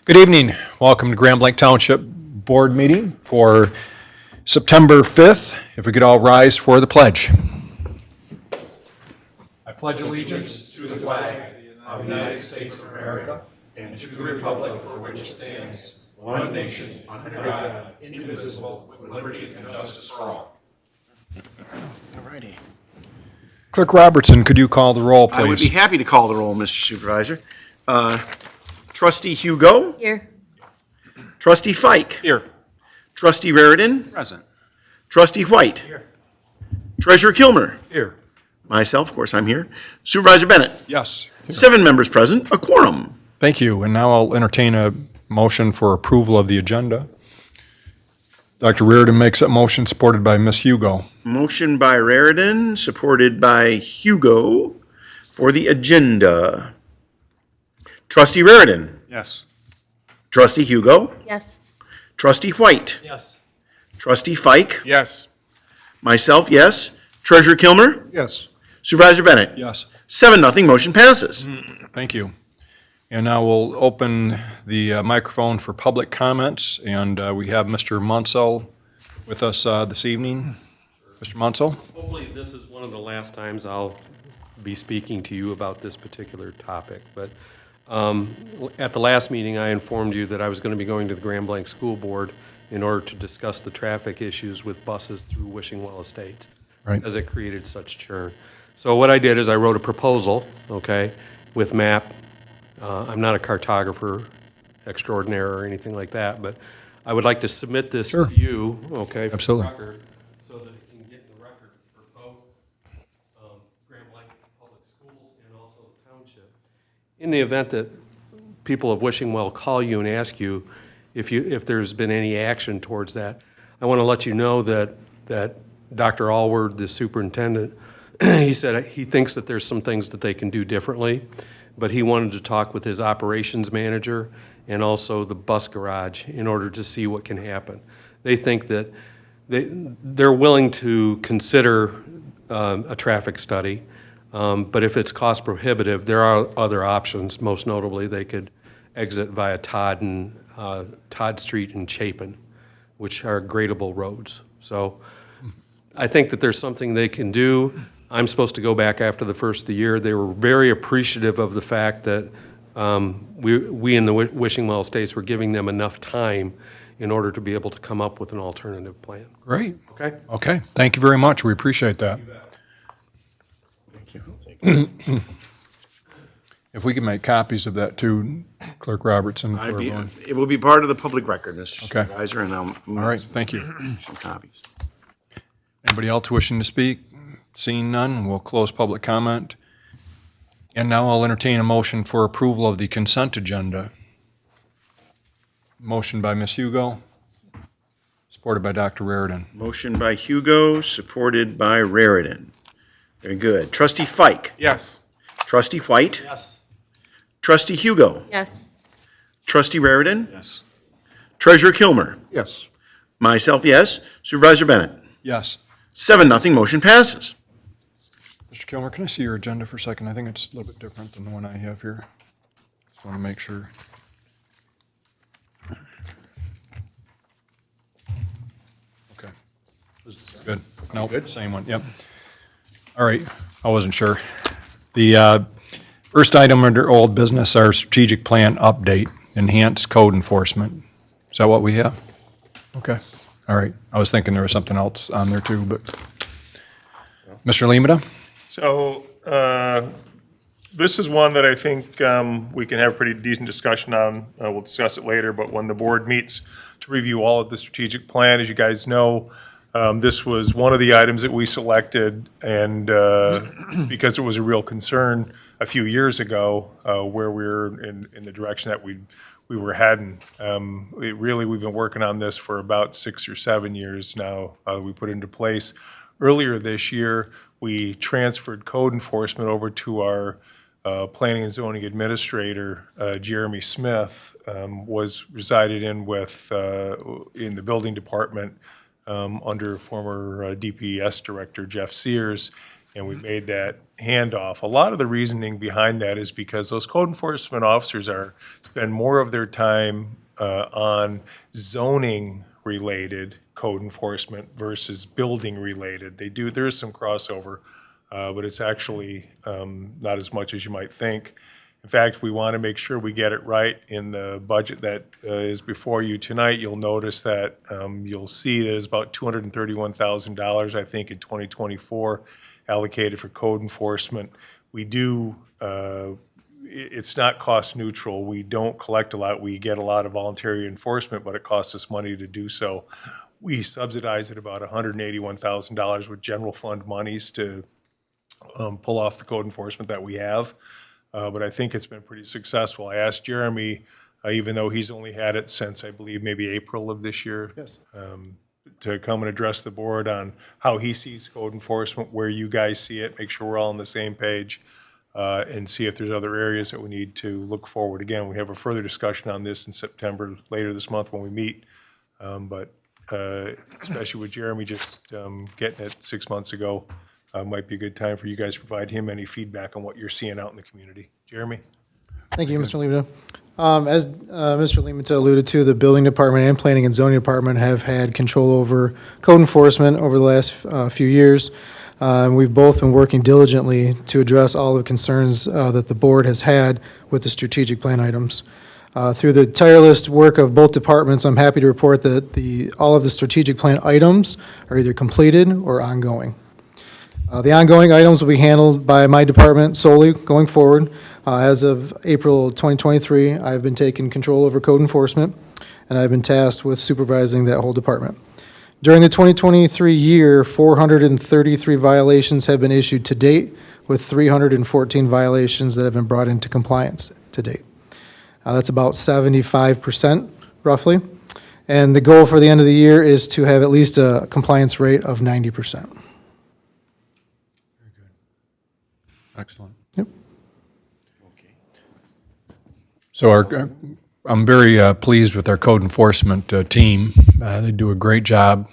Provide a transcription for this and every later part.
Good evening. Welcome to Grand Blanc Township Board meeting for September 5th. If we could all rise for the pledge. I pledge allegiance to the flag of the United States of America and to the republic for which it stands, one nation, under God, indivisible, with liberty and justice for all. All righty. Clerk Robertson, could you call the roll, please? I would be happy to call the roll, Mr. Supervisor. Trustee Hugo? Here. Trustee Fike? Here. Trustee Raritan? Present. Trustee White? Here. Treasurer Kilmer? Here. Myself, of course, I'm here. Supervisor Bennett? Yes. 7 members present, a quorum. Thank you. And now I'll entertain a motion for approval of the agenda. Dr. Reardon makes that motion, supported by Ms. Hugo. Motion by Raritan, supported by Hugo for the agenda. Trustee Raritan? Yes. Trustee Hugo? Yes. Trustee White? Yes. Trustee Fike? Yes. Myself, yes. Treasurer Kilmer? Yes. Supervisor Bennett? Yes. 7-0, motion passes. Thank you. And now we'll open the microphone for public comments, and we have Mr. Munsell with us this evening. Mr. Munsell? Hopefully, this is one of the last times I'll be speaking to you about this particular topic. But at the last meeting, I informed you that I was going to be going to the Grand Blanc School Board in order to discuss the traffic issues with buses through Wishing-Well Estates, Right. as it created such churn. So what I did is I wrote a proposal, okay, with map. I'm not a cartographer extraordinaire or anything like that, but I would like to submit this Sure. to you, okay, for the Absolutely. record, so that it can get in the record for both Grand Blanc Public Schools and also the township. In the event that people of Wishing-Well call you and ask you if there's been any action towards that, I want to let you know that Dr. Allward, the superintendent, he said he thinks that there's some things that they can do differently, but he wanted to talk with his operations manager and also the bus garage in order to see what can happen. They think that they're willing to consider a traffic study, but if it's cost prohibitive, there are other options. Most notably, they could exit via Todd Street and Chapin, which are gradable roads. So I think that there's something they can do. I'm supposed to go back after the first of the year. They were very appreciative of the fact that we in the Wishing-Well Estates were giving them enough time in order to be able to come up with an alternative plan. Great. Okay? Okay. Thank you very much. We appreciate that. Thank you. If we can make copies of that too, Clerk Robertson. For everyone. It will be part of the public record, Mr. Okay. Supervisor, and I'll All right. Thank you. some copies. Anybody else wishing to speak? Seeing none, we'll close public comment. And now I'll entertain a motion for approval of the consent agenda. Motion by Ms. Hugo, supported by Dr. Raritan. Motion by Hugo, supported by Raritan. Very good. Trustee Fike? Yes. Trustee White? Yes. Trustee Hugo? Yes. Trustee Raritan? Yes. Treasurer Kilmer? Yes. Myself, yes. Supervisor Bennett? Yes. 7-0, motion passes. Mr. Kilmer, can I see your agenda for a second? I think it's a little bit different than the one I have here. Just want to make sure. Okay. Good. Nope, same one, yep. All right, I wasn't sure. The first item under old business, our strategic plan update, enhanced code enforcement. Is that what we have? Okay, all right. I was thinking there was something else on there too, but. Mr. Limita? So this is one that I think we can have a pretty decent discussion on. We'll discuss it later, but when the board meets to review all of the strategic plan, as you guys know, this was one of the items that we selected, and because it was a real concern a few years ago where we were in the direction that we were heading. We've been working on this for about 6 or 7 years now. We put it into place. Earlier this year, we transferred code enforcement over to our planning and zoning administrator, Jeremy Smith, was resided in the building department under former DPS director Jeff Sears. and we made that handoff. A lot of the reasoning behind that is because those code enforcement officers spend more of their time on zoning-related code enforcement versus building-related. There is some crossover, but it's actually not as much as you might think. In fact, we want to make sure we get it right in the budget that is before you tonight. You'll notice that you'll see that it's about $231,000, I think, in 2024 allocated for code enforcement. We do, it's not cost neutral. We don't collect a lot. We get a lot of voluntary enforcement, but it costs us money to do so. We subsidize at about $181,000 with general fund monies to pull off the code enforcement that we have. But I think it's been pretty successful. I asked Jeremy, even though he's only had it since, I believe, maybe April of this year, to come and address the board on how he sees code enforcement, where you guys see it, make sure we're all on the same page, and see if there's other areas that we need to look forward. Again, we have a further discussion on this in September, later this month when we meet. But especially with Jeremy just getting it 6 months ago, might be a good time for you guys to provide him any feedback on what you're seeing out in the community. Jeremy? Thank you, Mr. Limita. As Mr. Limita alluded to, the building department and planning and zoning department have had control over code enforcement over the last few years. We've both been working diligently to address all the concerns that the board has had with the strategic plan items. Through the tireless work of both departments, I'm happy to report that all of the strategic plan items are either completed or ongoing. The ongoing items will be handled by my department solely going forward. As of April 2023, I've been taking control over code enforcement, and I've been tasked with supervising that whole department. During the 2023 year, 433 violations have been issued to date, with 314 violations that have been brought into compliance to date. That's about 75%, roughly. And the goal for the end of the year is to have at least a compliance rate of 90%. Excellent. Yep. So I'm very pleased with our code enforcement team. They do a great job.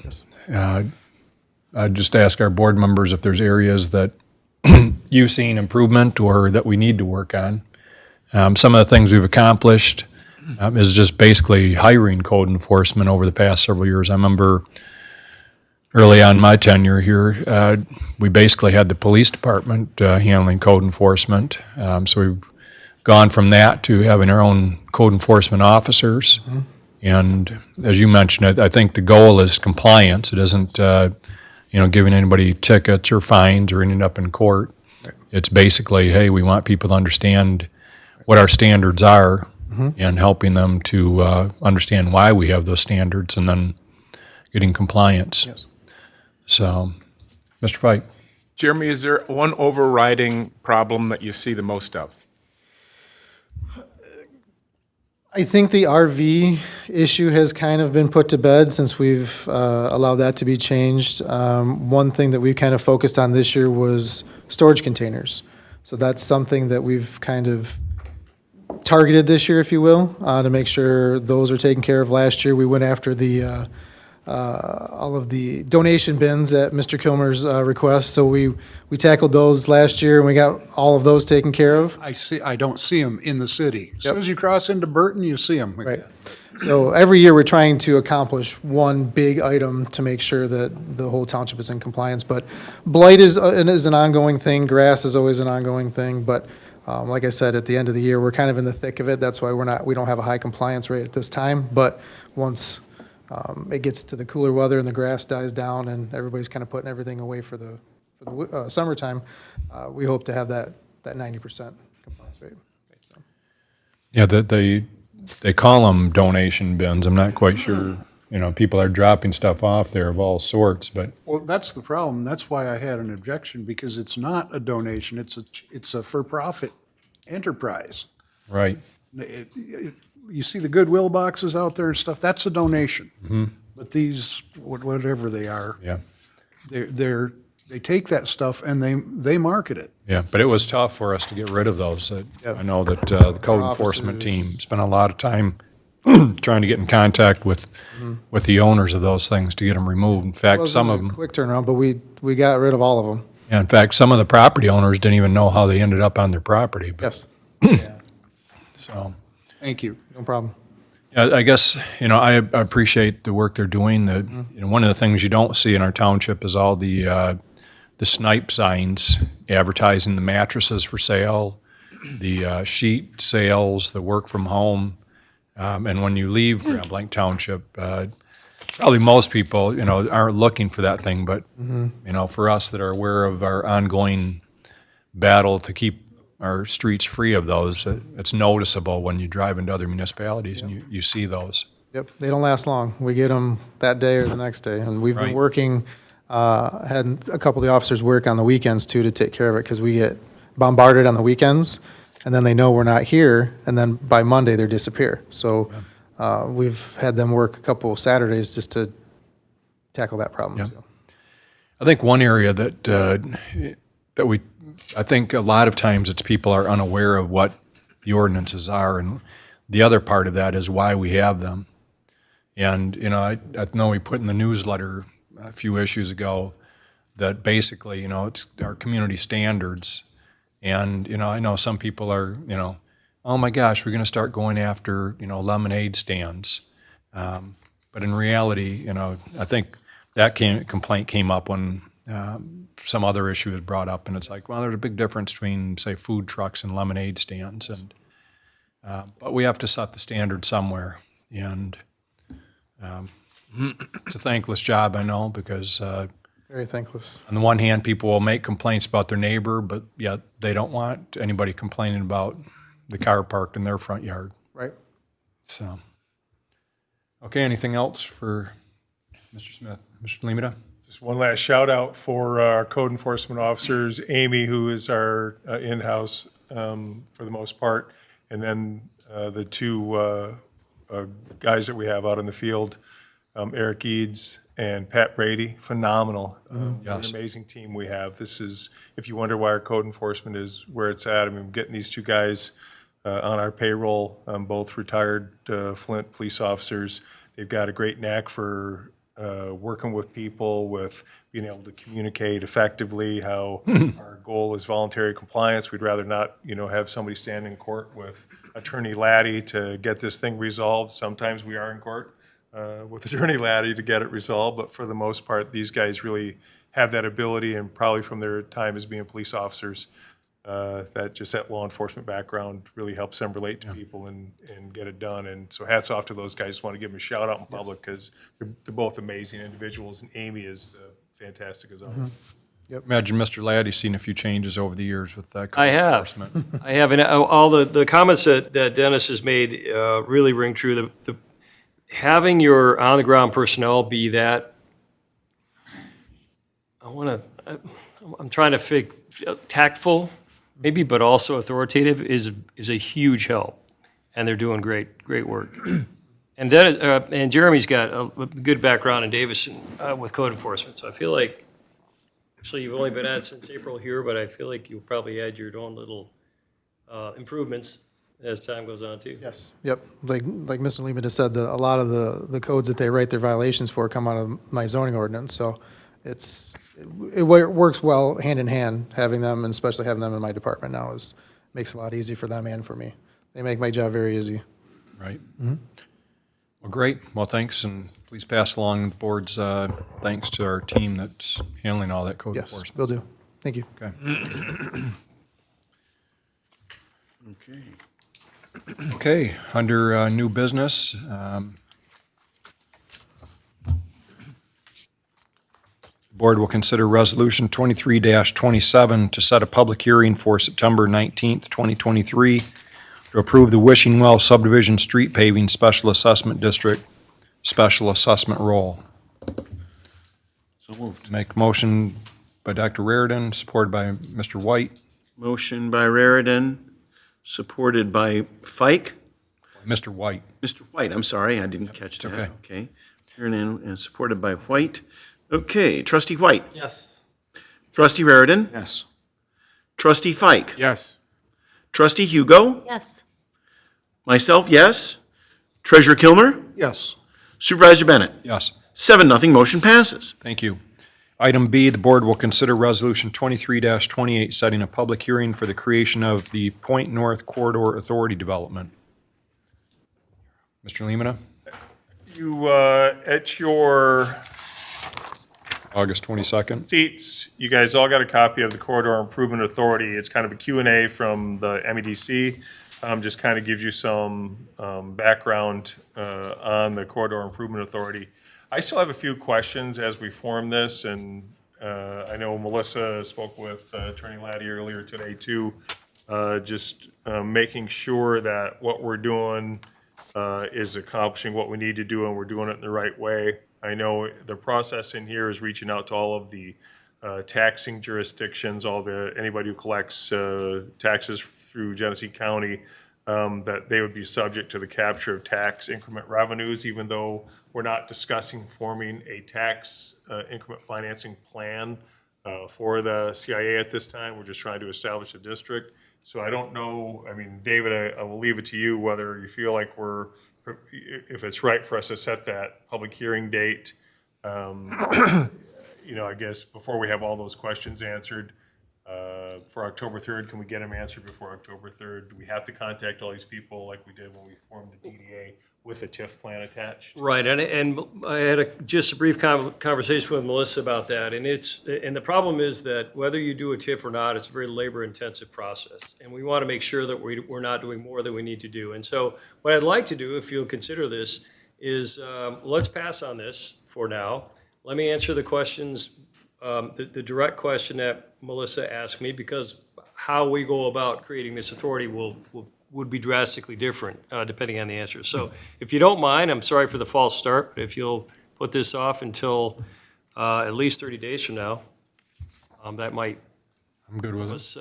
I'd just ask our board members if there's areas that you've seen improvement or that we need to work on. Some of the things we've accomplished is just basically hiring code enforcement over the past several years. I remember early on my tenure here, we basically had the police department handling code enforcement. So we've gone from that to having our own code enforcement officers. Mm-hmm. And as you mentioned, I think the goal is compliance. It isn't, giving anybody tickets or fines or ending up in court. Right. It's basically, hey, we want people to understand what our standards are, mm-hmm. and helping them to understand why we have those standards and then getting compliance. Yes. So, Mr. Fike. Jeremy, is there one overriding problem that you see the most of? I think the RV issue has kind of been put to bed since we've allowed that to be changed. One thing that we kind of focused on this year was storage containers. So that's something that we've kind of targeted this year, if you will, to make sure those are taken care of. Last year, we went after the all of the donation bins at Mr. Kilmer's request. So we tackled those last year, and we got all of those taken care of. I don't see them in the city. As soon as you cross into Burton, you see them. Right. So every year, we're trying to accomplish one big item to make sure that the whole township is in compliance. But blight is an ongoing thing. Grass is always an ongoing thing. But like I said, at the end of the year, we're kind of in the thick of it. That's why we don't have a high compliance rate at this time. But once it gets to the cooler weather and the grass dies down and everybody's kind of putting everything away for the summertime, we hope to have that 90% compliance rate. So. Yeah, they call them donation bins. I'm not quite sure. People are dropping stuff off there of all sorts, but Well, that's the problem. That's why I had an objection, because it's not a donation. It's a for-profit enterprise. right. You see the Goodwill boxes out there and stuff, that's a donation. Mm-hmm. But these, whatever they are, Yeah. they take that stuff and they market it. Yeah, but it was tough for us to get rid of those. I know that the code enforcement team spent a lot of time trying to get in contact with the owners of those things to get them removed. In fact, some of them. Quick turnaround, but we got rid of all of them. Yeah, in fact, some of the property owners didn't even know how they ended up on their property, but, Yes, so. Thank you. no problem. Yeah, I guess, I appreciate the work they're doing. One of the things you don't see in our township is all the snipe signs advertising the mattresses for sale, the sheet sales, the work from home. And when you leave Grand Blanc Township, probably most people, aren't looking for that thing, but, for us that are aware of our ongoing battle to keep our streets free of those, it's noticeable when you drive into other municipalities and you see those. Yep, they don't last long. We get them that day or the next day. And we've been Right. working, had a couple of the officers work on the weekends too to take care of it because we get bombarded on the weekends and then they know we're not here and then by Monday they disappear. So we've had them work a couple of Saturdays just to tackle that problem. Yeah. So. I think one area I think a lot of times it's people are unaware of what the ordinances are, and the other part of that is why we have them. And, I know we put in the newsletter a few issues ago that basically, it's our community standards. And, I know some people are, oh my gosh, we're going to start going after, lemonade stands. But in reality, I think that complaint came up when some other issue was brought up, and it's like, well, there's a big difference between, say, food trucks and lemonade stands, and but we have to set the standard somewhere, and it's a thankless job, I know, because Very thankless. on the one hand, people will make complaints about their neighbor, but yet they don't want anybody complaining about the car parked in their front yard. Right. So, okay, anything else for Mr. Smith? Mr. Limita? Just one last shout out for our code enforcement officers, Amy, who is our in-house for the most part, and then the two guys that we have out in the field, Eric Eads and Pat Brady, phenomenal. What Yes. an amazing team we have. This is, if you wonder why our code enforcement is where it's at, I mean, getting these two guys on our payroll, both retired Flint police officers. They've got a great knack for working with people, with being able to communicate effectively, how our goal is voluntary compliance. We'd rather not, have somebody stand in court with Attorney Laddie to get this thing resolved. Sometimes we are in court with Attorney Laddie to get it resolved, but for the most part, these guys really have that ability, and probably from their time as being police officers, that law enforcement background really helps them relate to people and get it done. And so hats off to those guys. Just want to give them a shout out in public because they're both amazing individuals, and Amy is fantastic as always. Imagine Mr. Laddie's seen a few changes over the years with that. I have. I have, and all the comments that Dennis has made really ring true. The having your on-the-ground personnel be that, I'm trying to tactful, maybe, but also authoritative is a huge help, and they're doing great work. And Dennis, and Jeremy's got a good background in Davison with code enforcement, so I feel like, actually, you've only been at it since April here, but I feel like you'll probably add your own little improvements as time goes on too. Yes. Yep. Like Mr. Lehman has said, a lot of the codes that they write their violations for come out of my zoning ordinance. So it works well hand in hand, having them, and especially having them in my department now makes it a lot easier for them and for me. They make my job very easy. Right. Well, great. Well, thanks, and please pass along the board's thanks to our team that's handling all that code Yes, enforcement. will do. Thank you. Okay. Okay. Okay, under new business, the board will consider Resolution 23-27 to set a public hearing for September 19th, 2023, to approve the Wishing Well Subdivision Street Paving Special Assessment District Special Assessment Roll. So moved. Make motion by Dr. Raridan, supported by Mr. White. Motion by Raridan, supported by Fike. Mr. White. Mr. White, I'm sorry, I didn't catch that. okay. Okay. Raridan and supported by White. Okay, Trustee White. Yes. Trustee Raridan. Yes. Trustee Fike. Yes. Trustee Hugo. Yes. Myself, yes. Treasurer Kilmer. Yes. Supervisor Bennett. Yes. 7-0, motion passes. Thank you. Item B, the board will consider Resolution 23-28, setting a public hearing for the creation of the Point North Corridor Authority Development. Mr. Lemata, You, at your August 22nd. seats, you guys all got a copy of the Corridor Improvement Authority. It's kind of a Q&A from the MEDC. Just kind of gives you some background on the Corridor Improvement Authority. I still have a few questions as we form this, and I know Melissa spoke with Attorney Laddie earlier today too, just making sure that what we're doing is accomplishing what we need to do and we're doing it in the right way. I know the process in here is reaching out to all of the taxing jurisdictions, anybody who collects taxes through Genesee County, that they would be subject to the capture of tax increment revenues, even though we're not discussing forming a tax increment financing plan for the CIA at this time. We're just trying to establish a district. So I don't know, I mean, David, I will leave it to you whether you feel like if it's right for us to set that public hearing date, I guess before we have all those questions answered, for October 3rd, can we get them answered before October 3rd? Do we have to contact all these people like we did when we formed the DDA with a TIF plan attached? Right, and I had just a brief conversation with Melissa about that, and the problem is that whether you do a TIF or not, it's a very labor-intensive process, and we want to make sure that we're not doing more than we need to do. And so what I'd like to do, if you'll consider this, is let's pass on this for now. Let me answer the questions, the direct question that Melissa asked me, because how we go about creating this authority would be drastically different depending on the answer. So if you don't mind, I'm sorry for the false start, but if you'll put this off until at least 30 days from now, that might I'm good with it. us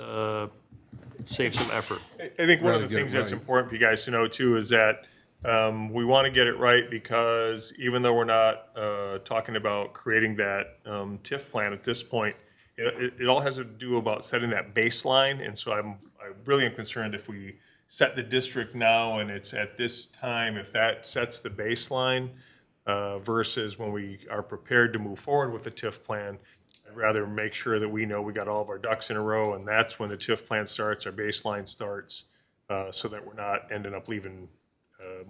save some effort. I think one of Rather the get it things that's right. important for you guys to know too is that we want to get it right because even though we're not talking about creating that TIF plan at this point, it all has to do about setting that baseline. And so I really am concerned if we set the district now and it's at this time, if that sets the baseline versus when we are prepared to move forward with the TIF plan, I'd rather make sure that we know we got all of our ducks in a row, and that's when the TIF plan starts, our baseline starts, so that we're not ending up leaving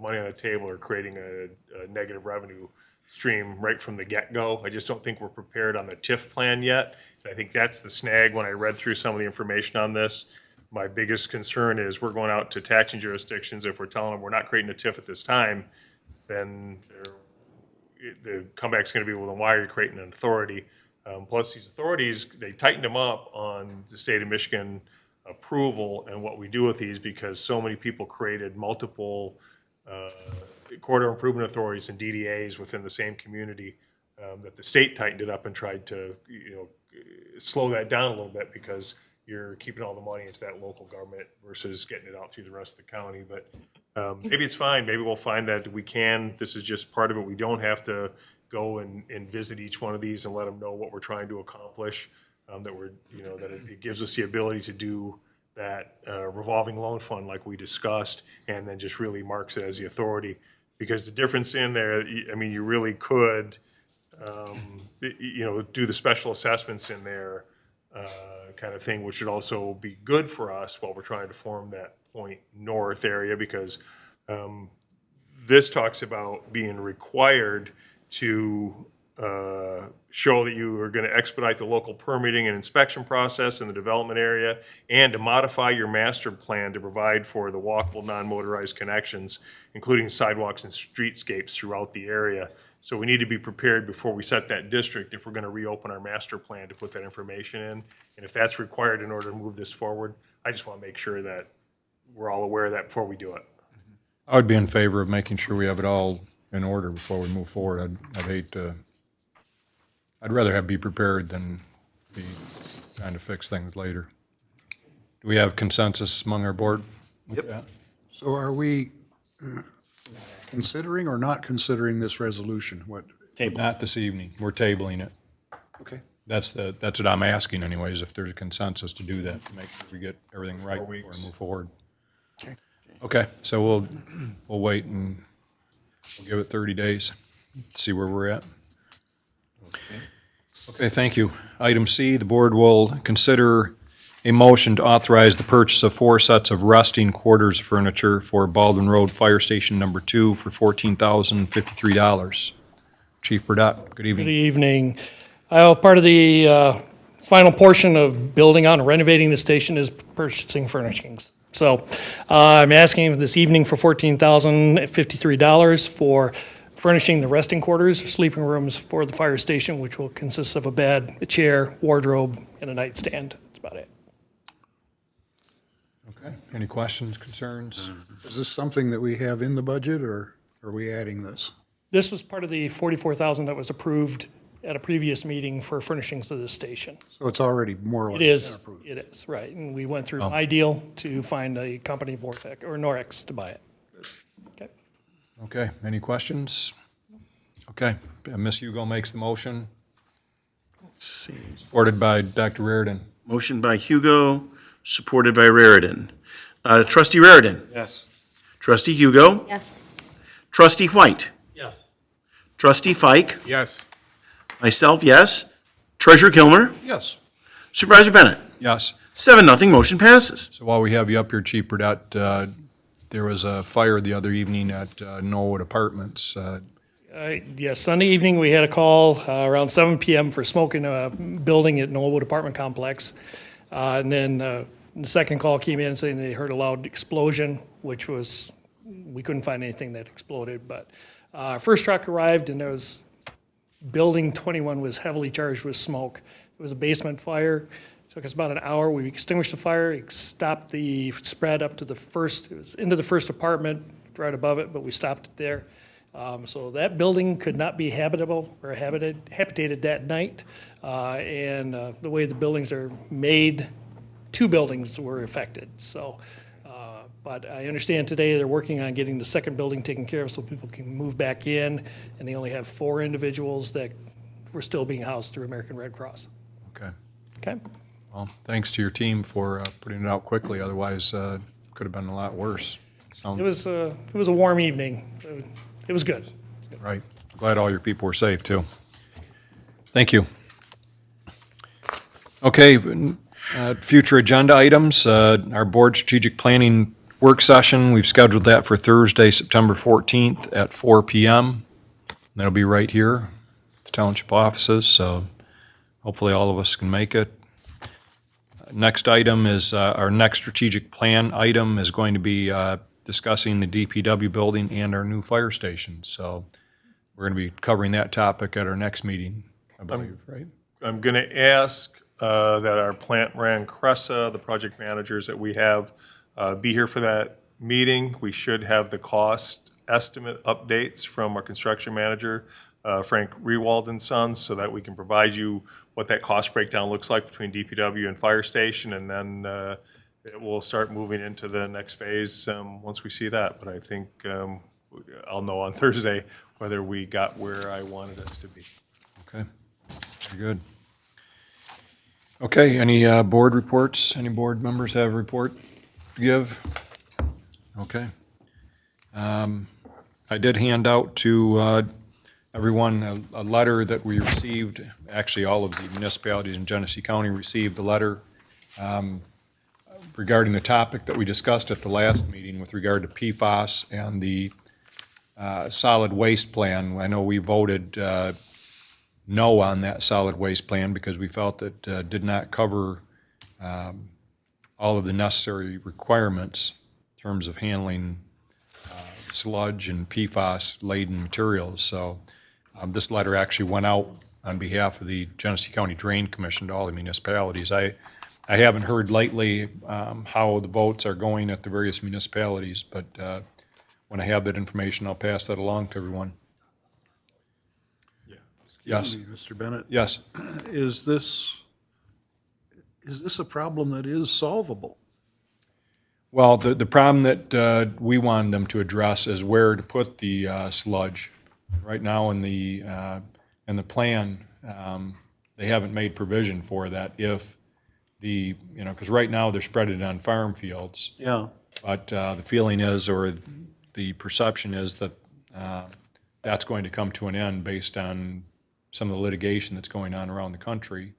money on the table or creating a negative revenue stream right from the get-go. I just don't think we're prepared on the TIF plan yet. And I think that's the snag when I read through some of the information on this. My biggest concern is we're going out to taxing jurisdictions. If we're telling them we're not creating a TIF at this time, then the comeback's going to be, well, then why are you creating an authority? Plus, these authorities, they tightened them up on the state of Michigan approval and what we do with these because so many people created multiple corridor improvement authorities and DDAs within the same community that the state tightened it up and tried to slow that down a little bit because you're keeping all the money into that local government versus getting it out through the rest of the county. But maybe it's fine. Maybe we'll find that this is just part of it. We don't have to go and visit each one of these and let them know what we're trying to accomplish. That it gives us the ability to do that revolving loan fund like we discussed, and then just really marks it as the authority. Because the difference in there, I mean, you really could, do the special assessments in there kind of thing, which would also be good for us while we're trying to form that Point North area, because this talks about being required to show that you are going to expedite the local permitting and inspection process in the development area, and to modify your master plan to provide for the walkable, non-motorized connections, including sidewalks and streetscapes throughout the area. So we need to be prepared before we set that district if we're going to reopen our master plan to put that information in. And if that's required in order to move this forward, I just want to make sure that we're all aware of that before we do it. I would be in favor of making sure we have it all in order before we move forward. I'd rather be prepared than be trying to fix things later. Do we have consensus among our board? Yep. So are we considering or not considering this resolution? What? Not this evening. We're tabling it. Okay. That's what I'm asking anyways, if there's a consensus to do that, to make sure we get everything right 4 before weeks. we move forward. Okay. Okay, so we'll wait and we'll give it 30 days, see where we're at. Okay, thank you. Item C, the board will consider a motion to authorize the purchase of 4 sets of resting quarters furniture for Baldwin Road Fire Station Number 2 for $14,053. Chief Burdette, good Good evening. evening. Part of the final portion of building out and renovating the station is purchasing furnishings. So I'm asking this evening for $14,053 for furnishing the resting quarters, sleeping rooms for the fire station, which will consist of a bed, a chair, wardrobe, and a nightstand. That's about it. Okay, any questions, concerns? Is this something that we have in the budget, or are we adding this? This was part of the $44,000 that was approved at a previous meeting for furnishings of this station. So it's already more or less It is, been approved. it is, right. And we went through my deal to find a company, Vortex, or Norex, to buy it. Okay. Okay, any questions? Okay, Ms. Hugo makes the motion, Let's see. supported by Dr. Reardon. Motion by Hugo, supported by Raritan. Trustee Raritan. Yes. Trustee Hugo. Yes. Trustee White. Yes. Trustee Fike. Yes. Myself, yes. Treasurer Kilmer. Yes. Supervisor Bennett. Yes. 7-0, motion passes. So while we have you up here, Chief Burdette, there was a fire the other evening at Norwood Apartments. Yes, Sunday evening, we had a call around 7 PM for smoke in a building at Knollwood Apartment Complex. And then the second call came in saying they heard a loud explosion, which was, we couldn't find anything that exploded. But first truck arrived, and there was, building 21 was heavily charged with smoke. It was a basement fire. Took us about an hour. We extinguished the fire, it stopped the spread up to the first, it was into the first apartment, right above it, but we stopped it there. So that building could not be habitable or habitated that night. And the way the buildings are made, 2 buildings were affected. So, but I understand today they're working on getting the second building taken care of so people can move back in. And they only have 4 individuals that were still being housed through American Red Cross. Okay. Okay? Well, thanks to your team for putting it out quickly, otherwise could have been a lot worse. It was a warm evening. It was good. Right. Glad all your people were safe, too. Thank you. Okay, future agenda items, our board strategic planning work session, we've scheduled that for Thursday, September 14th at 4 PM. That'll be right here, the township offices, so hopefully all of us can make it. Next item is, our next strategic plan item is going to be discussing the DPW building and our new fire station. So we're going to be covering that topic at our next meeting, I believe, right? I'm going to ask that our plant ran Cressa, the project managers that we have, be here for that meeting. We should have the cost estimate updates from our construction manager, Frank Rewald and Sons, so that we can provide you what that cost breakdown looks like between DPW and fire station, and then it will start moving into the next phase once we see that. But I think I'll know on Thursday whether we got where I wanted us to be. Okay, very good. Okay, any board reports? Any board members have a report to give? Okay. I did hand out to everyone a letter that we received. Actually, all of the municipalities in Genesee County received the letter regarding the topic that we discussed at the last meeting with regard to PFAS and the solid waste plan. I know we voted no on that solid waste plan because we felt it did not cover all of the necessary requirements in terms of handling sludge and PFAS-laden materials. So this letter actually went out on behalf of the Genesee County Drain Commission to all the municipalities. I haven't heard lately how the votes are going at the various municipalities, but when I have that information, I'll pass that along to everyone. Yes. Excuse me, Mr. Bennett. Yes. Is this a problem that is solvable? Well, the problem that we wanted them to address is where to put the sludge. Right now in the plan, they haven't made provision for that if because right now they're spread it on farm fields. Yeah. But the feeling is, or the perception is that that's going to come to an end based on some of the litigation that's going on around the country.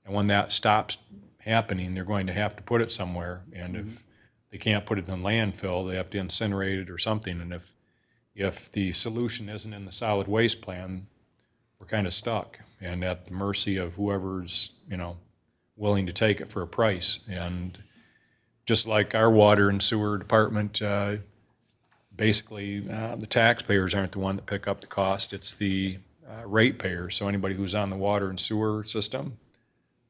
And when that stops happening, they're going to have to put it somewhere. And if they can't put it in landfill, they have to incinerate it or something. And if the solution isn't in the solid waste plan, we're kind of stuck and at the mercy of whoever's, willing to take it for a price. And just like our water and sewer department, basically the taxpayers aren't the one that pick up the cost, it's the ratepayers. So anybody who's on the water and sewer system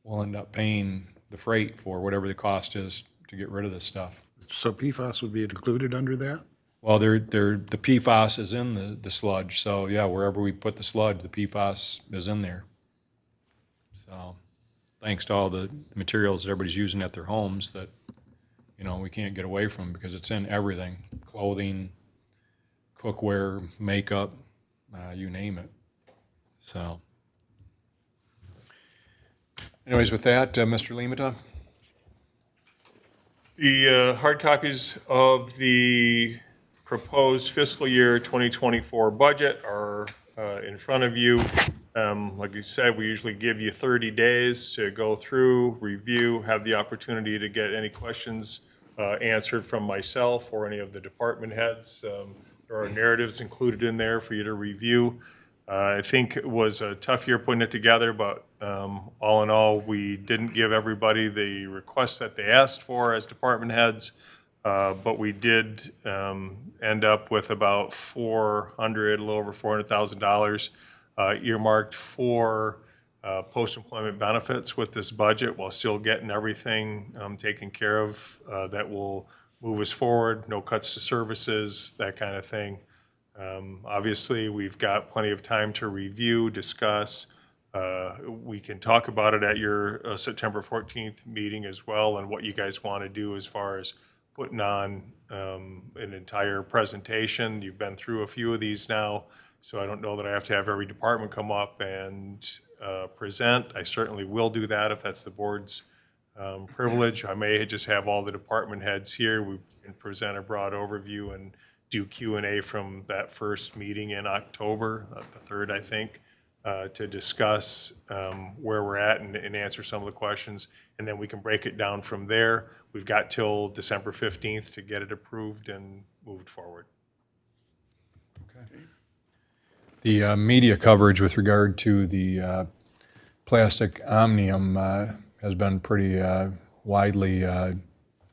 will end up paying the freight for whatever the cost is to get rid of this stuff. So PFAS would be included under that? Well, the PFAS is in the sludge, so yeah, wherever we put the sludge, the PFAS is in there. So, thanks to all the materials that everybody's using at their homes that, we can't get away from because it's in everything, clothing, cookware, makeup, you name it. So, anyways, with that, Mr. Limata? The hard copies of the proposed fiscal year 2024 budget are in front of you. Like you said, we usually give you 30 days to go through, review, have the opportunity to get any questions answered from myself or any of the department heads. There are narratives included in there for you to review. I think it was a tough year putting it together, but all in all, we didn't give everybody the requests that they asked for as department heads, but we did end up with about a little over $400,000 earmarked for post-employment benefits with this budget while still getting everything taken care of that will move us forward, no cuts to services, that kind of thing. Obviously, we've got plenty of time to review, discuss. We can talk about it at your September 14th meeting as well and what you guys want to do as far as putting on an entire presentation. You've been through a few of these now, so I don't know that I have to have every department come up and present. I certainly will do that if that's the board's privilege. I may just have all the department heads here. We can present a broad overview and do Q&A from that first meeting in October, the 3rd, I think, to discuss where we're at and answer some of the questions. And then we can break it down from there. We've got till December 15th to get it approved and moved forward. The media coverage with regard to the plastic omnium has been pretty widely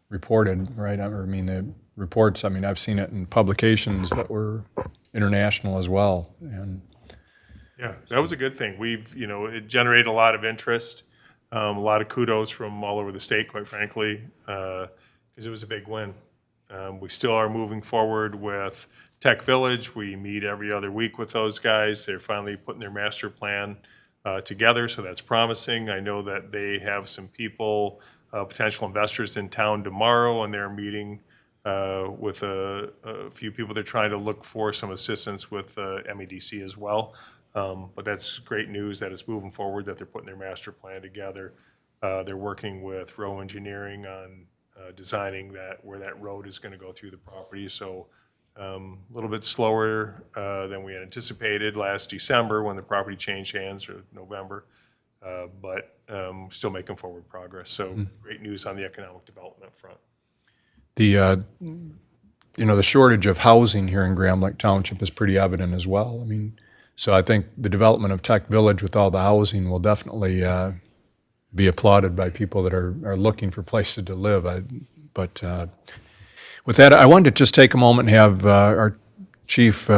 reported, right? The reports, I've seen it in publications that were international as well. And yeah, that was a good thing. It generated a lot of interest, a lot of kudos from all over the state, quite frankly, because it was a big win. We still are moving forward with Tech Village. We meet every other week with those guys. They're finally putting their master plan together, so that's promising. I know that they have some people, potential investors in town tomorrow, and they're meeting with a few people. They're trying to look for some assistance with MEDC as well. But that's great news that it's moving forward, that they're putting their master plan together. They're working with Row Engineering on designing where that road is going to go through the property. So a little bit slower than we had anticipated last December when the property changed hands, or November, but still making forward progress. So great news on the economic development front. the shortage of housing here in Grand Lake Township is pretty evident as well. So I think the development of Tech Village with all the housing will definitely be applauded by people that are looking for places to live. But with that, I wanted to just take a moment and have our Chief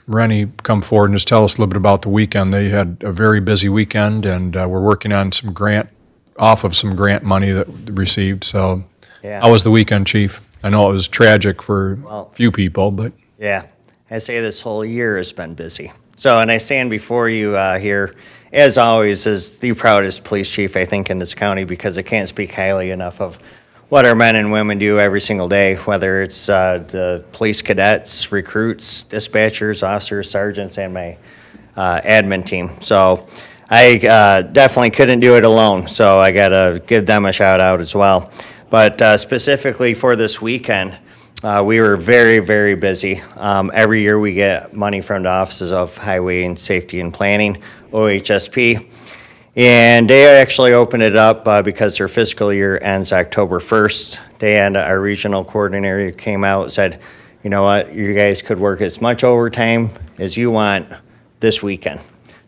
Rennie come forward and just tell us a little bit about the weekend. They had a very busy weekend, and we're working on some grant money that we received. So how was the weekend, Chief? I know it was tragic for a few people, but... Yeah, I say this whole year has been busy. So, and I stand before you here, as always, as the proudest police chief, I think, in this county, because I can't speak highly enough of what our men and women do every single day, whether it's the police cadets, recruits, dispatchers, officers, sergeants, and my admin team. So I definitely couldn't do it alone, so I got to give them a shout out as well. But specifically for this weekend, We were very, very busy. Every year we get money from the Offices of Highway and Safety and Planning, OHSP. And they actually opened it up because their fiscal year ends October 1st. And our regional coordinator came out and said, you know what, you guys could work as much overtime as you want this weekend.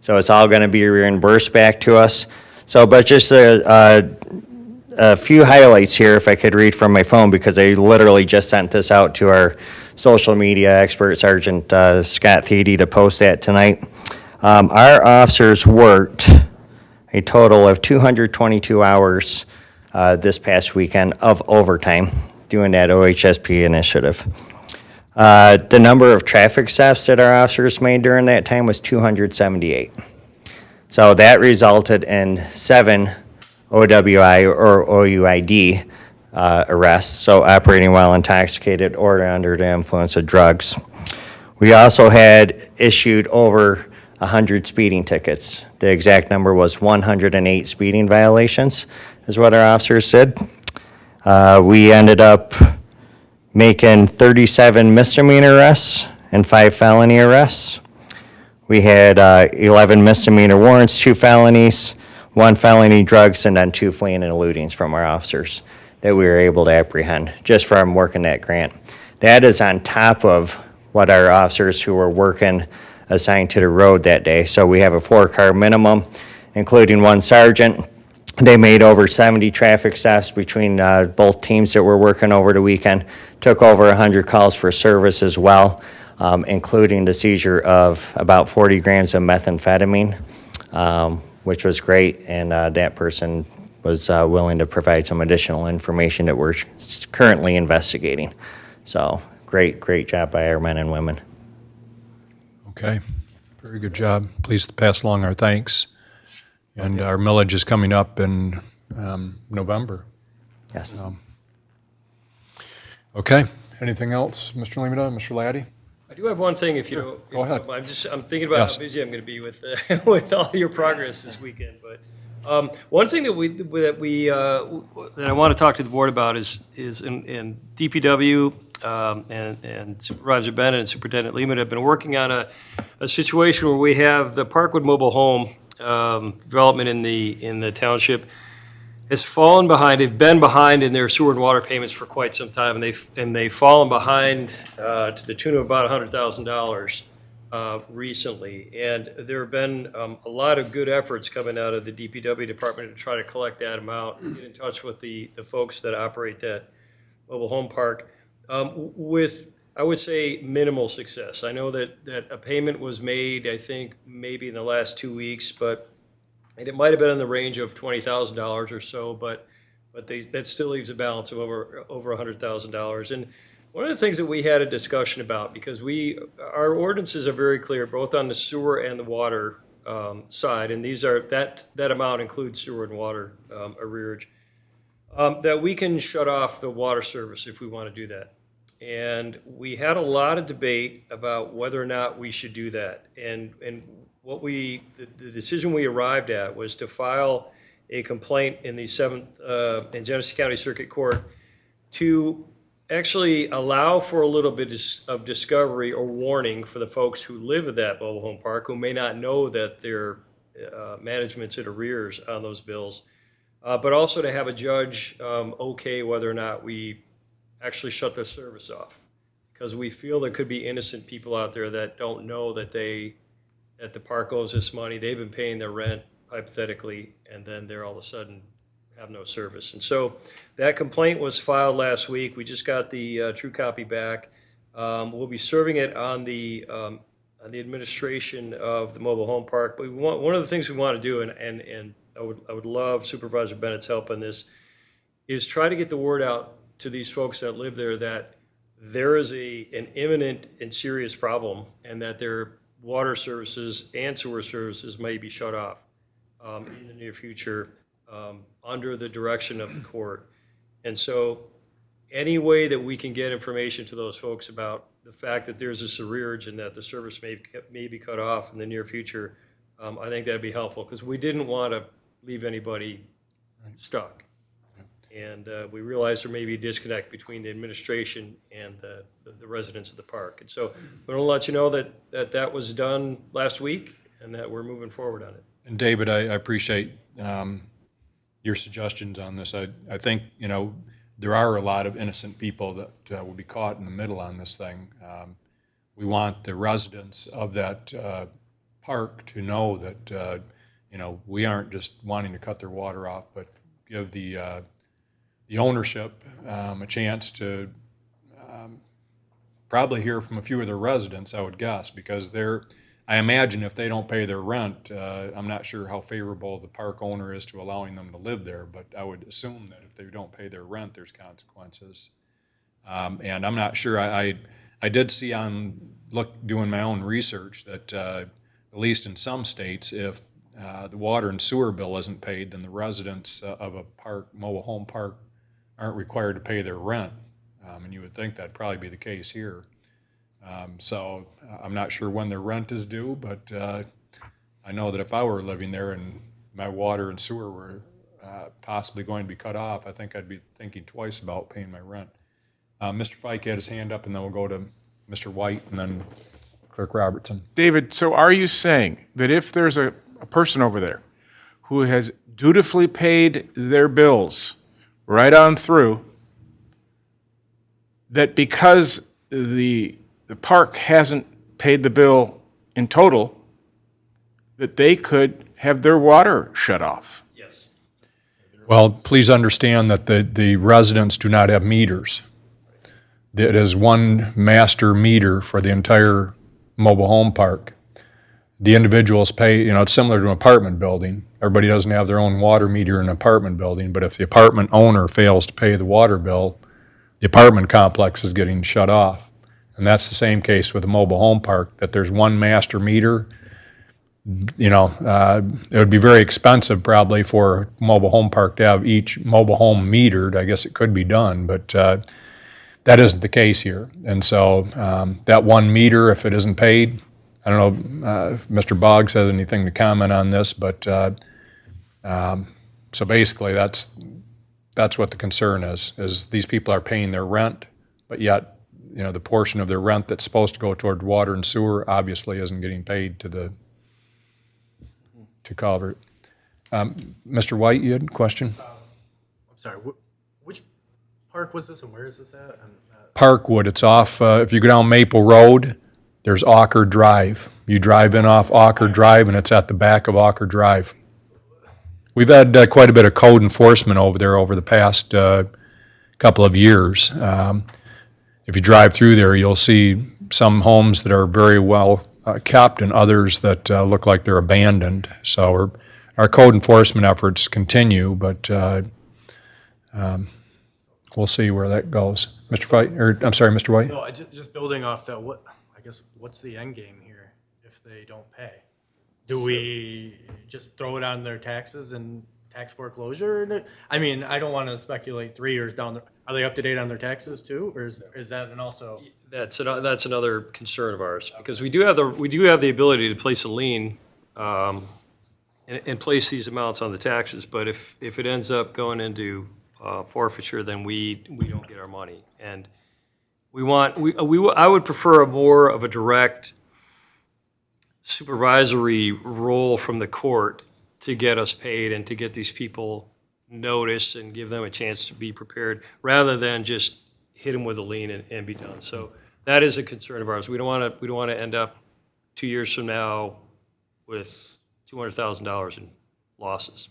So it's all going to be reimbursed back to us. So, but just a few highlights here, if I could read from my phone, because I literally just sent this out to our social media expert, Sergeant Scott Thiede, to post that tonight. Our officers worked a total of 222 hours this past weekend of overtime doing that OHSP initiative. The number of traffic stops that our officers made during that time was 278. So that resulted in 7 OWI or OUID arrests, so operating while intoxicated or under the influence of drugs. We also had issued over 100 speeding tickets. The exact number was 108 speeding violations, is what our officers did. We ended up making 37 misdemeanor arrests and 5 felony arrests. We had 11 misdemeanor warrants, 2 felonies, 1 felony drugs, and then 2 fleeing and eludings from our officers that we were able to apprehend just from working that grant. That is on top of what our officers who were working assigned to the road that day. So we have a 4-car minimum, including 1 sergeant. They made over 70 traffic stops between both teams that were working over the weekend, took over 100 calls for service as well, including the seizure of about 40 grams of methamphetamine, which was great, and that person was willing to provide some additional information that we're currently investigating. So great job by our men and women. Okay, very good job. Please pass along our thanks. And our millage is coming up in November. Yes. Okay, anything else, Mr. Lemata, Mr. Laddie? I do have one thing, if you don't. Go ahead. I'm thinking about Yes. how busy I'm going to be with with all your progress this weekend. But one thing that I want to talk to the board about is in DPW and Supervisor Bennett and Superintendent Lehman have been working on a situation where we have the Parkwood Mobile Home development in the township has fallen behind. They've been behind in their sewer and water payments for quite some time, and they've fallen behind to the tune of about $100,000 recently. And there have been a lot of good efforts coming out of the DPW department to try to collect that amount, and get in touch with the folks that operate that mobile home park with, I would say, minimal success. I know that a payment was made, I think, maybe in the last 2 weeks, and it might have been in the range of $20,000 or so, but that still leaves a balance of over $100,000. And one of the things that we had a discussion about, because our ordinances are very clear, both on the sewer and the water side, and that amount includes sewer and water arrearage, that we can shut off the water service if we want to do that. And we had a lot of debate about whether or not we should do that. And the decision we arrived at was to file a complaint in the 7th in Genesee County Circuit Court to actually allow for a little bit of discovery or warning for the folks who live at that mobile home park who may not know that their management's in arrears on those bills, but also to have a judge okay whether or not we actually shut the service off, because we feel there could be innocent people out there that don't know that the park owes this money. They've been paying their rent, hypothetically, and then they're all of a sudden have no service. And so that complaint was filed last week. We just got the true copy back. We'll be serving it on the administration of the mobile home park. But one of the things we want to do, and I would love Supervisor Bennett's help on this, is try to get the word out to these folks that live there that there is an imminent and serious problem, and that their water services and sewer services may be shut off in the near future under the direction of the court. And so any way that we can get information to those folks about the fact that there's this arrearage and that the service may be cut off in the near future, I think that'd be helpful, because we didn't want to leave anybody stuck. And we realized there may be a disconnect between the administration and the residents of the park. And so we want to let you know that was done last week and that we're moving forward on it. And David, I appreciate your suggestions on this. I think, there are a lot of innocent people that will be caught in the middle on this thing. We want the residents of that park to know that, we aren't just wanting to cut their water off, but give the ownership a chance to probably hear from a few of the residents, I would guess, because I imagine if they don't pay their rent, I'm not sure how favorable the park owner is to allowing them to live there, but I would assume that if they don't pay their rent, there's consequences. And I'm not sure, I did see doing my own research that at least in some states, if the water and sewer bill isn't paid, then the residents of a mobile home park aren't required to pay their rent. And you would think that'd probably be the case here. So I'm not sure when their rent is due, but I know that if I were living there and my water and sewer were possibly going to be cut off, I think I'd be thinking twice about paying my rent. Mr. Fike had his hand up, and then we'll go to Mr. White and then Clerk Robertson. David, so are you saying that if there's a person over there who has dutifully paid their bills right on through, that because the park hasn't paid the bill in total, that they could have their water shut off? Yes. Well, please understand that the residents do not have meters. It is one master meter for the entire mobile home park. The individuals pay, it's similar to an apartment building. Everybody doesn't have their own water meter in an apartment building, but if the apartment owner fails to pay the water bill, the apartment complex is getting shut off. And that's the same case with a mobile home park, that there's one master meter. It would be very expensive probably for a mobile home park to have each mobile home metered. I guess it could be done, but that isn't the case here. And so that one meter, if it isn't paid, I don't know if Mr. Boggs has anything to comment on this, but so basically that's what the concern is these people are paying their rent, but yet the portion of their rent that's supposed to go toward water and sewer obviously isn't getting paid to cover it. Mr. White, you had a question? I'm sorry, which park was this and where is this at? Parkwood, it's off, if you go down Maple Road, there's Ocker Drive. You drive in off Ocker Drive and it's at the back of Ocker Drive. We've had quite a bit of code enforcement over there over the past couple of years. If you drive through there, you'll see some homes that are very well kept and others that look like they're abandoned. So our code enforcement efforts continue, but we'll see where that goes. Mr. White? No, just building off that, what's the end game here if they don't pay? Do we just throw it on their taxes and tax foreclosure? I mean, I don't want to speculate 3 years down the, are they up to date on their taxes too? Or is that an also? That's another concern of ours, because we do have the ability to place a lien and place these amounts on the taxes, but if it ends up going into forfeiture, then we don't get our money. And I would prefer more of a direct supervisory role from the court to get us paid and to get these people notice and give them a chance to be prepared, rather than just hit them with a lien and be done. So that is a concern of ours. We don't want to end up 2 years from now with $200,000 in losses.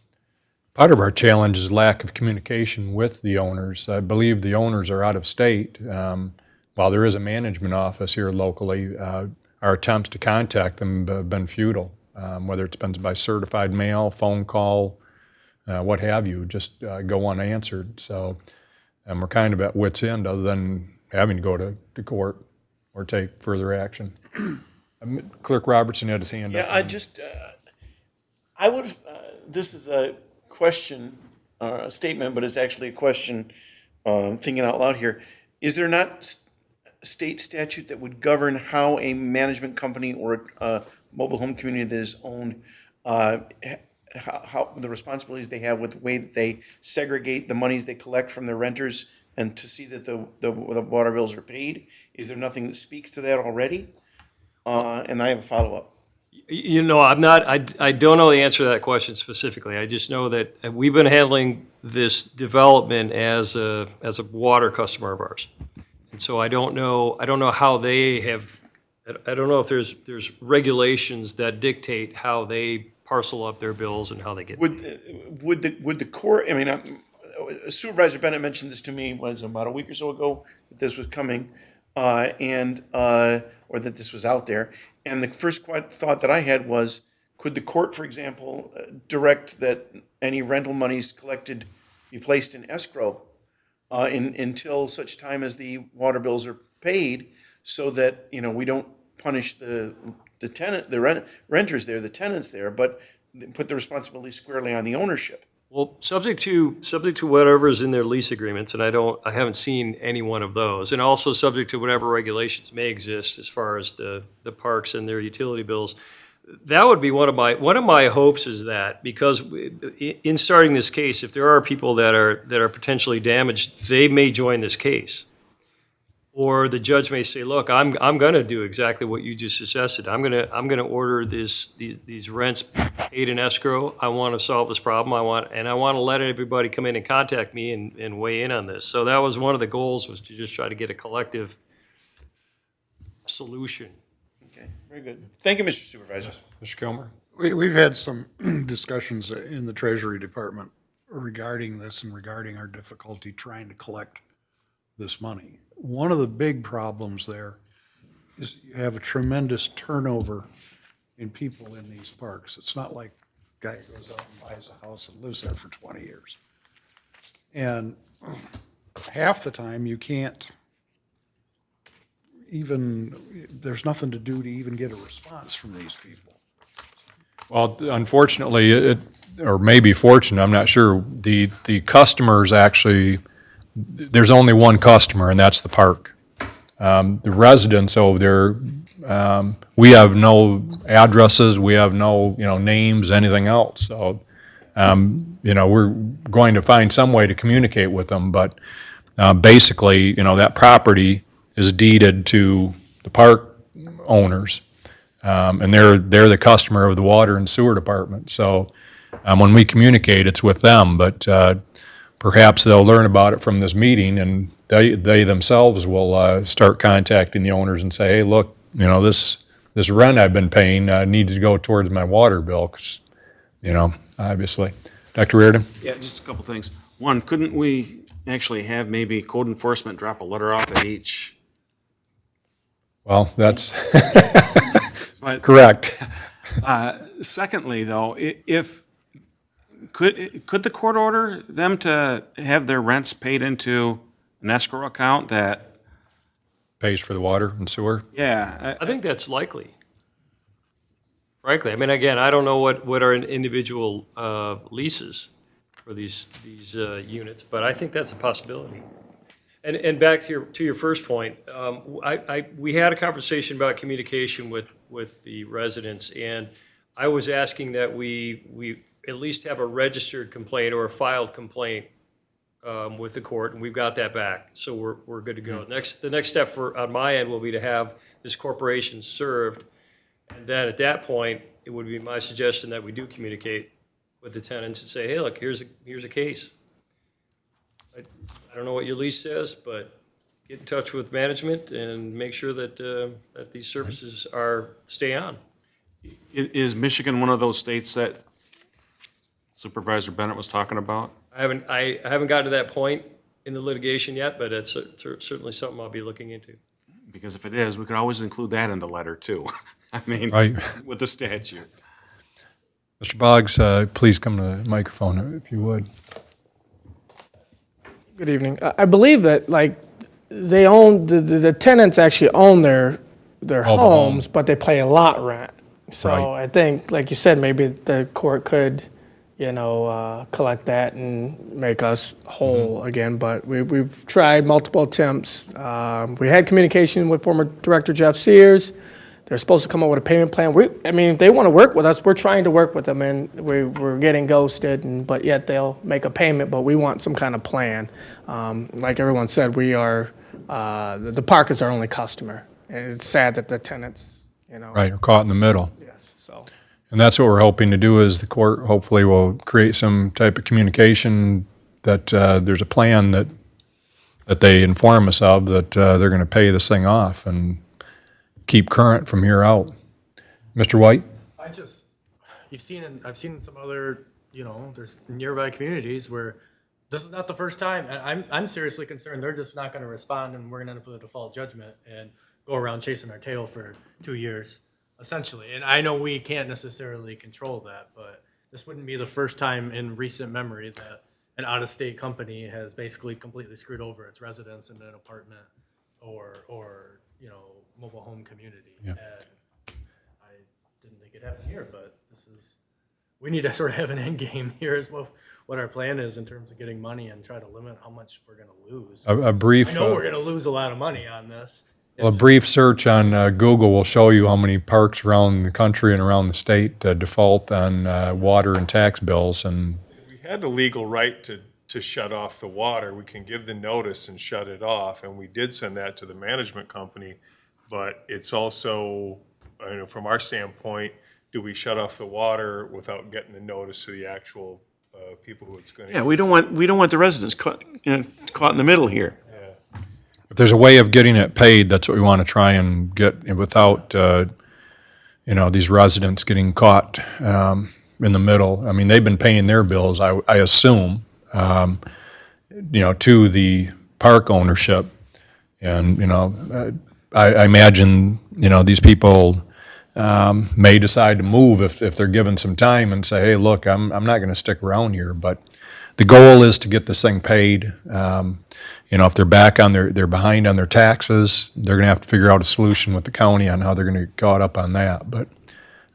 Part of our challenge is lack of communication with the owners. I believe the owners are out of state. While there is a management office here locally, our attempts to contact them have been futile, whether it's been by certified mail, phone call, what have you, just go unanswered. So we're kind of at wit's end, other than having to go to court or take further action. Clerk Robertson had his hand up. Yeah, this is a question, a statement, but it's actually a question, thinking out loud here. Is there not state statute that would govern how a management company or a mobile home community that is owned how the responsibilities they have with the way that they segregate the monies they collect from their renters and to see that the water bills are paid? Is there nothing that speaks to that already? And I have a follow-up. You know, I don't know the answer to that question specifically. I just know that we've been handling this development as a water customer of ours. And so I don't know how they have, I don't know if there's regulations that dictate how they parcel up their bills and how they get. Would the court, I mean, Supervisor Bennett mentioned this to me, about a week or so ago, that this was coming, or that this was out there. And the first thought that I had was, could the court, for example, direct that any rental monies collected be placed in escrow until such time as the water bills are paid, so that, we don't punish the tenant, the renters there, the tenants there, but put the responsibility squarely on the ownership? Well, subject to whatever's in their lease agreements, and I haven't seen any one of those, and also subject to whatever regulations may exist as far as the parks and their utility bills. That would be one of my hopes, is that because in starting this case, if there are people that are potentially damaged, they may join this case. Or the judge may say, look, I'm going to do exactly what you just suggested. I'm going to order these rents paid in escrow. I want to solve this problem. I want to let everybody come in and contact me and weigh in on this. So that was one of the goals, was to just try to get a collective solution. Okay, very good. Thank you, Mr. Supervisor. Mr. Kilmer? We've had some discussions in the Treasury Department regarding this and regarding our difficulty trying to collect this money. One of the big problems there is you have a tremendous turnover in people in these parks. It's not like a guy goes out and buys a house and lives there for 20 years. And half the time you can't even, there's nothing to do to even get a response from these people. Well, unfortunately, or maybe fortunate, I'm not sure, the customers actually, there's only one customer, and that's the park. The residents over there, we have no addresses, we have no, names, anything else. So, we're going to find some way to communicate with them, but basically, that property is deeded to the park owners, and they're the customer of the water and sewer department. So, when we communicate, it's with them, but perhaps they'll learn about it from this meeting, and they themselves will start contacting the owners and say, hey, look, this rent I've been paying needs to go towards my water bill, 'cause, obviously. Dr. Reardon? Yeah, just a couple things. One, couldn't we actually have maybe code enforcement drop a letter off at each? Well, that's But, correct. secondly, though, could the court order them to have their rents paid into an escrow account that? Pays for the water and sewer? Yeah. I think that's likely. Frankly, I mean, again, I don't know what are individual leases for these units, but I think that's a possibility. And back to your first point, we had a conversation about communication with the residents, and I was asking that we at least have a registered complaint or a filed complaint with the court, and we've got that back, so we're good to go. The next step on my end will be to have this corporation served, and then at that point, it would be my suggestion that we do communicate with the tenants and say, hey, look, here's a case. I don't know what your lease says, but get in touch with management and make sure that these services stay on. Is Michigan one of those states that Supervisor Bennett was talking about? I haven't gotten to that point in the litigation yet, but it's certainly something I'll be looking into. Because if it is, we could always include that in the letter too. I mean, Right. with the statute. Mr. Boggs, please come to the microphone if you would. Good evening. I believe that they own the tenants actually own their homes, but they pay a lot rent. So Right. I think, like you said, maybe the court could, collect that and make us whole again. But we've tried multiple attempts. We had communication with former Director Jeff Sears. they're supposed to come up with a payment plan. I mean, if they want to work with us, we're trying to work with them, and we're getting ghosted, but yet they'll make a payment, but we want some kind of plan. Like everyone said, we are, the park is our only customer. And it's sad that the tenants, Right, are caught in the middle. yes, so. And that's what we're hoping to do is the court hopefully will create some type of communication that there's a plan that they inform us of, that they're going to pay this thing off and keep current from here out. Mr. White? I've seen in some other, there's nearby communities where this is not the first time. And I'm seriously concerned they're just not going to respond, and we're going to end up with a default judgment and go around chasing our tail for 2 years, essentially. And I know we can't necessarily control that, but this wouldn't be the first time in recent memory that an out-of-state company has basically completely screwed over its residents in an apartment or mobile home community. Yeah. And I didn't think it happened here, but we need to sort of have an end game here as well, what our plan is in terms of getting money and try to limit how much we're going to lose. A brief, I know we're going to lose a lot of money on this. well, a brief search on Google will show you how many parks around the country and around the state default on water and tax bills. And We had the legal right to shut off the water. We can give the notice and shut it off, and we did send that to the management company. But it's also, from our standpoint, do we shut off the water without getting the notice to the actual people who it's going to? Yeah, we don't want the residents caught in the middle here. if there's a way of getting it paid, that's what we want to try and get without, these residents getting caught in the middle. I mean, they've been paying their bills, I assume, to the park ownership. And, I imagine, these people may decide to move if they're given some time and say, hey, look, I'm not going to stick around here. But the goal is to get this thing paid. If they're they're behind on their taxes, they're going to have to figure out a solution with the county on how they're going to get caught up on that. But,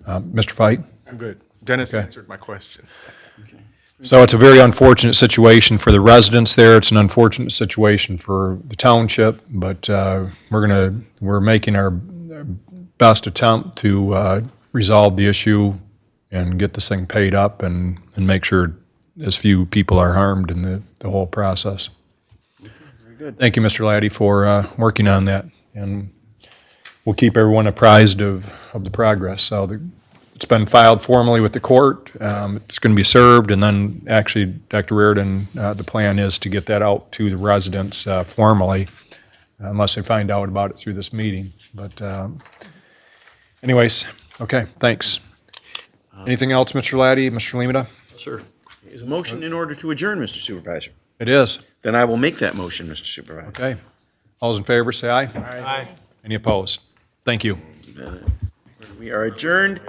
Mr. Fite? I'm good. Dennis answered my question. So it's a very unfortunate situation for the residents there. It's an unfortunate situation for the township, but we're making our best attempt to resolve the issue and get this thing paid up and make sure as few people are harmed in the whole process. Very good. Thank you, Mr. Laddie, for working on that, and we'll keep everyone apprised of the progress. So it's been filed formally with the court. It's going to be served, and then actually, Dr. Reardon, the plan is to get that out to the residents formally, unless they find out about it through this meeting. But anyways, okay, thanks. Anything else, Mr. Laddie, Mr. Lemata? Sir, is a motion in order to adjourn, Mr. Supervisor? It is. Then I will make that motion, Mr. Supervisor. Okay. All those in favor, say aye. Aye. Any opposed? Thank you. We are adjourned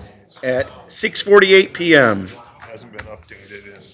at 6:48 PM. Hasn't been updated in